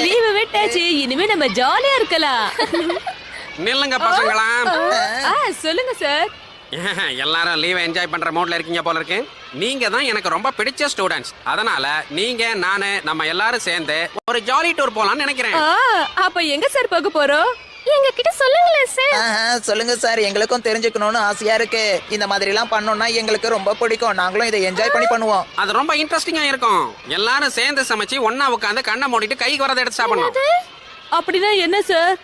Leave விட்டாச்சு, இனிமே நம்ம ஜாலியா இருக்கலாம். நில்லுங்க பசங்களா. சொல்லுங்க சார். எல்லாரும் லீவ் என்ஜாய் பண்ற மூட்ல இருக்கீங்க போல இருக்கு. நீங்க தான் எனக்கு ரொம்ப பிடிச்ச ஸ்டூடண்ட்ஸ். அதனால நீங்க நானு நம்ம எல்லாரும் சேர்ந்து ஒரு ஜாலி டூர் போலாம்னு நினைக்கிறேன். அப்ப எங்க சார் போக போறோம்? எங்க கிட்ட சொல்லுங்களேன் சார். சொல்லுங்க சார், எங்களுக்கும் தெரிஞ்சுக்கணும்னு ஆசையா இருக்கு. இந்த மாதிரி எல்லாம் பண்ணோம்னா எங்களுக்கு ரொம்ப பிடிக்கும். நாங்களும் இதை என்ஜாய் பண்ணி பண்ணுவோம். அது ரொம்ப இன்ட்ரெஸ்டிங்கா இருக்கும். எல்லாரும் சேர்ந்து சமைச்சு ஒன்னா உட்காந்து கண்ணை மூடிட்டு கைக்கு வரதை எடுத்து சாப்பிடணும். அப்படின்னா என்ன சார்?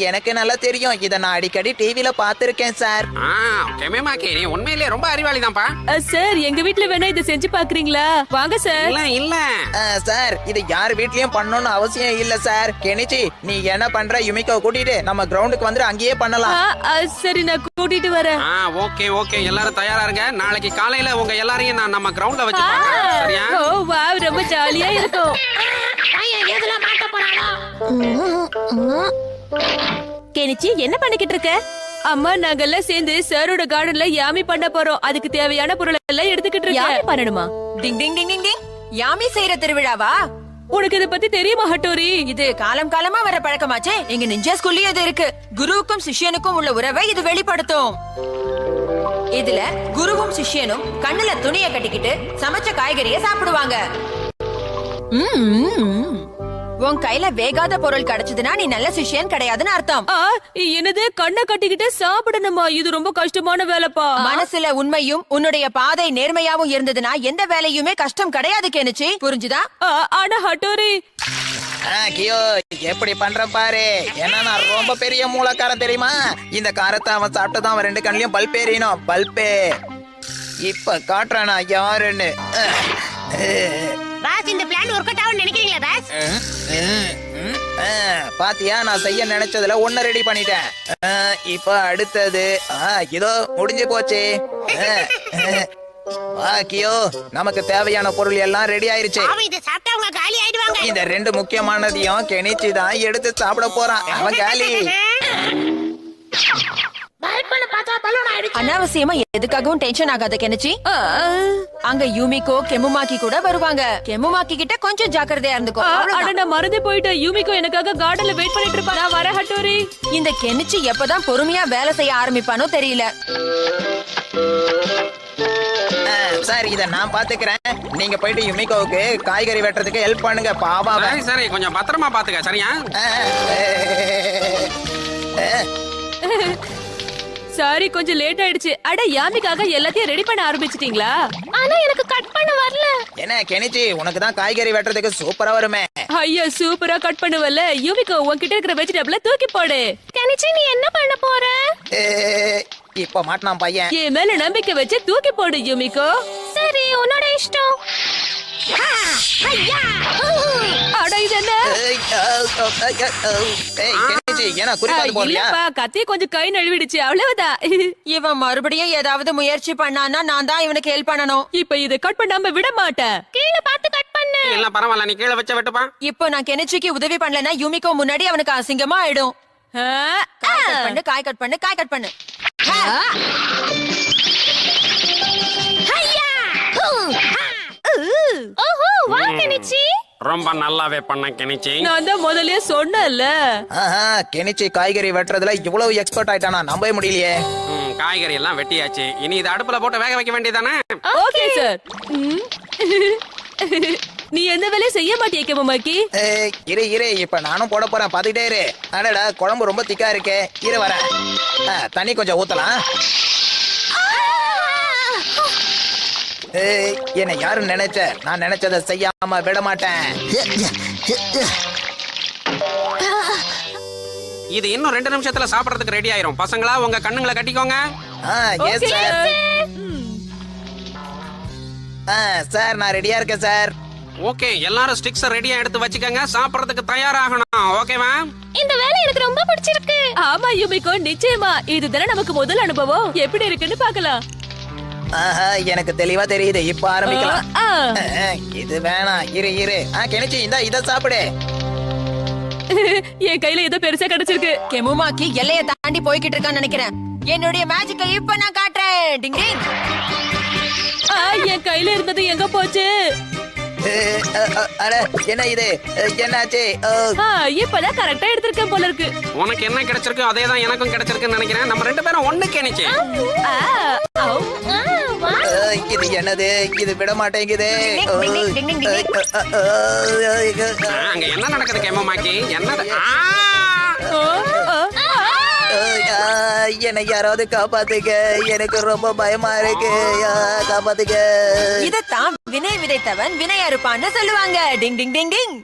எனக்கு நல்லா தெரியும். இத நான் அடிக்கடி டிவில பாத்துருக்கேன் சார். நீ உண்மையிலேயே ரொம்ப அறிவாளிதான்ப்பா. சார், எங்க வீட்ல வேணா இதை செஞ்சு பாக்குறீங்களா? வாங்க சார். இல்ல சார், இது யார் வீட்லயும் பண்ணணும்னு அவசியம் இல்ல சார். கெனிச்சி, நீ என்ன பண்ற? யுமிகோ கூட்டிட்டு நம்ம கிரவுண்டுக்கு வந்து அங்கேயே பண்ணலாம். சரி, நான் கூட்டிட்டு வரேன். ஓகே எல்லாரும் தயாரா இருங்க. நாளைக்கு காலையில உங்க எல்லாரையும் நான் நம்ம கிரவுண்ட்ல வச்சு பார்க்கறேன். சரியா? வாவ், ரொம்ப ஜாலியா இருக்கும். கெனிச்சி, என்ன பண்ணிக்கிட்டு இருக்க? அம்மா, நாங்கெல்லாம் சேர்ந்து சாரோட கார்டன்ல யாமி பண்ண போறோம். அதுக்கு தேவையான பொருள் எல்லாம் எடுத்துக்கிட்டு இருக்கேன். யாமி பண்ணணுமா? டிங் டிங் டிங் டிங் டிங். யாமி செய்யற திருவிழாவா? உனக்கு இத பத்தி தெரியுமா ஹட்டோரி? இது காலம் காலமா வர பழக்கமாச்சே. எங்க நிஞ்சா ஸ்கூல்லயும் இது இருக்கு. குருவுக்கும் சிஷ்யனுக்கும் உள்ள உறவை இது வெளிப்படுத்தும். இதுல குருவும் சிஷ்யனும் கண்ணுல துணிய கட்டிக்கிட்டு சமைச்ச காய்கறிய சாப்பிடுவாங்க. உன் கையில வேகாத பொருள் கிடைச்சதுன்னா நீ நல்ல சிஷ்யன் கிடையாதுன்னு அர்த்தம். என்னது, கண்ணை கட்டிக்கிட்டு சாப்பிடணுமா? இது ரொம்ப கஷ்டமான வேலைப்பா. மனசுல உண்மையும் உன்னுடைய பாதை நேர்மையாவும் இருந்ததுன்னா எந்த வேலையுமே கஷ்டம் கிடையாது கேனுச்சு. புரிஞ்சுதா? ஆனா ஹட்டோரி, கியோ எப்படி பண்ற பாரு. ஏன்னா நான் ரொம்ப பெரிய மூலக்காரன் தெரியுமா? இந்த காரத்தை அவன் சாப்பிட்டுதான் அவன் 2 கண்ணிலையும் பல்ப் எறியணும். பல்பே இப்ப காட்டுறானா யாருன்னு. இந்த பிளான் ஒர்க் அவுட் ஆகும்னு நினைக்கிறீங்களா ராஜ்? பாத்தியா, நான் செய்ய நினைச்சதுல ஒன்ன ரெடி பண்ணிட்டேன். இப்ப அடுத்தது இதோ முடிஞ்சு போச்சு. கியோ, நமக்கு தேவையான பொருள் எல்லாம் ரெடி ஆயிருச்சு. இந்த 2 முக்கியமானதையும் கெனிச்சி தான் எடுத்து சாப்பிட போறான். அவன் காலி. அனாவசியமா எதுக்காகவும் டென்ஷன் ஆகாத கெனிச்சி. அங்க யூமிகோ கெமுமாக்கி கூட வருவாங்க. கெமுமாக்கி கிட்ட கொஞ்சம் ஜாக்கிரதையா இருந்துக்கோ. நான் மறந்து போயிட்டேன். யூமிகோ எனக்காக கார்டன்ல வெயிட் பண்ணிட்டு இருப்பா. நான் வரேன் ஹட்டோரி. இந்த கெனிச்சி எப்பதான் பொறுமையா வேலை செய்ய ஆரம்பிப்பானோ தெரியல. சார், இத நான் பாத்துக்கிறேன். நீங்க போயிட்டு யுமிகோவுக்கு காய்கறி வெட்டுறதுக்கு ஹெல்ப் பண்ணுங்க. பாவாவ சரி, கொஞ்சம் பத்திரமா பாத்துக்க. சரியா? சாரி, கொஞ்சம் லேட் ஆயிடுச்சு. அட, யாமிக்காக எல்லாத்தையும் ரெடி பண்ண ஆரம்பிச்சிட்டீங்களா? ஆனா எனக்கு கட் பண்ண வரல. என்ன கெனிச்சி, உனக்கு தான் காய்கறி வெட்டுறதுக்கு சூப்பரா வருமே. ஐயா, சூப்பரா கட் பண்ணுவல்ல. யூமிகோ, உன்கிட்ட இருக்கிற வெஜிடபிள தூக்கி போடு. கெனிச்சி, நீ என்ன பண்ண போற? இப்ப மாட்டலாம் பையன். என் மேல நம்பிக்கை வச்சு தூக்கி போடு யூமிகோ. சரி, உன்னோட இஷ்டம். அட, இது என்ன? கத்தி கொஞ்சம் கை நழுவிடுச்சு, அவ்வளவுதான். இவன் மறுபடியும் ஏதாவது முயற்சி பண்ணானா நான் தான் இவனுக்கு ஹெல்ப் பண்ணணும். இப்ப இதை கட் பண்ணாம விட மாட்டேன். கீழே பார்த்து கட் பண்ணு. இல்ல பரவாயில்ல, நீ கீழே வச்ச வெட்டுப்பா. இப்போ நான் கெனிச்சிக்கு உதவி பண்ணலனா யூமிகோ முன்னாடி அவனுக்கு அசிங்கமா ஆயிடும். காய் கட் பண்ணு, காய் கட் பண்ணு, காய் கட் பண்ணு. ஓஹோ, வா கெனிச்சி. ரொம்ப நல்லாவே பண்ண கெனிச்சி. நான் தான் முதல்லயே சொன்னேன்ல. கெனிச்சி காய்கறி வெட்டுறதுல இவ்வளவு எக்ஸ்பர்ட் ஆயிட்டானா? நம்பவே முடியலையே. காய்கறி எல்லாம் வெட்டியாச்சு. இனி இது அடுப்புல போட்டு வேக வைக்க வேண்டியதானே? Okay sir. நீ எந்த வேலையும் செய்ய மாட்டியே கெமுமாக்கி? இரு, இப்ப நானும் போட போறேன். பாத்துக்கிட்டே இரு. அடடா, குழம்பு ரொம்ப திக்கா இருக்கே. இரு வரேன். தண்ணி கொஞ்சம் ஊத்தலாம். என்ன யாரு நினைச்ச? நான் நினைச்சதை செய்யாம விட மாட்டேன். இது இன்னும் 2 நிமிஷத்துல சாப்பிடறதுக்கு ரெடி ஆயிரும். பசங்களா, உங்க கண்ணுங்களை கட்டிக்கோங்க. சார், நான் ரெடியா இருக்கேன் சார். ஓகே, எல்லாரும் ஸ்டிக்ஸ் ரெடியா எடுத்து வச்சுக்கங்க. சாப்பிடறதுக்கு தயாராகணும். ஓகேவா? இந்த வேலை எனக்கு ரொம்ப பிடிச்சிருக்கு. ஆமா யூமிகோ, நிச்சயமா. இதுதானே நமக்கு முதல் அனுபவம். எப்படி இருக்குன்னு பார்க்கலாம். எனக்கு தெளிவா தெரியுது. இப்ப ஆரம்பிக்கலாம். இது வேணாம். இரு. கெனிச்சி, இத சாப்பிடு. என் கையில ஏதோ பெருசா கிடைச்சிருக்கு. கெமுமாக்கி எல்லைய தாண்டி போய்கிட்டு இருக்கான்னு நினைக்கிறேன். என்னுடைய மேஜிக்கை இப்ப நான் காட்டுறேன். டிங் டிங். ஆ, என் கையில இருந்தது எங்க போச்சு? அட என்ன இது என்னாச்சு ஆ, இப்பதான் கரெக்டா எடுத்திருக்கேன் போல இருக்கு. உனக்கு என்ன கிடைச்சிருக்கோ அதே தான் எனக்கும் கிடைச்சிருக்குன்னு நினைக்கிறேன். நம்ம ரெண்டு பேரும் ஒண்ணு கேணிச்சு. ஆ, ஔ. இது என்னது இது விட மாட்டேங்குது அங்க என்ன நடக்குது கேமமாக்கி? என்னது? ஓ, ஓ, என்னை யாராவது காப்பாத்துங்க, எனக்கு ரொம்ப பயமா இருக்கு, காப்பாத்துங்க. இதத்தான் வினை விதைத்தவன் வினை அறுப்பான்னு சொல்லுவாங்க. டிங் டிங் டிங் டிங்.